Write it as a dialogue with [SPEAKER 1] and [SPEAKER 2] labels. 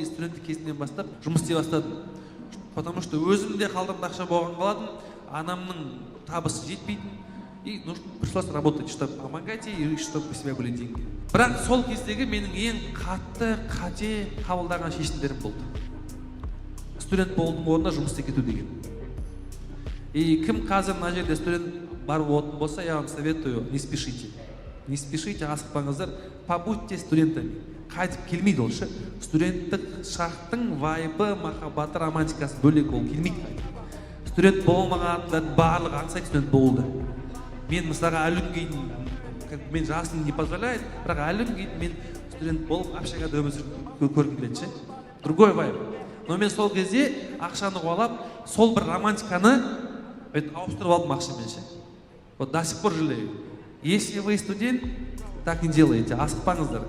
[SPEAKER 1] студенттік кезімнен бастап жұмыс істей бастадым. Потому что өзімде қалдырымда ақша болған қаладым, анамның табысы жетпейтін, и пришлось работать, чтобы помогать ей, и чтобы по себе были деньги. Бірақ сол кездегі менің ең қатты қате қабылдаған шешімдерім болды. Студент болудың орнына жұмыс істеп кету деген. И кім қазір мына жерде студент барып отыратын болса, я вам советую, не спешите. Не спешите, асықпаңыздар, побудьте студентами. Қайтып келмейді ол ше. Студенттік шақтың вайбы, махаббаты, романтикасы бөлек ол келмейді. Студент болмаған адамдардың барлығы аңсайды студент болды. Мен мысалға әлі күнге дейін, мен жасым не позволяет, бірақ әлі күнге дейін мен студент болып общагада өмір көргім келеді ше. Другой вайб. Но мен сол кезде ақшаны қуалап, сол бір романтиканы ауыстырып алдым ақшамен ше. Вот до сих пор жалею. Если вы студент, так не делайте, асықпаңыздар.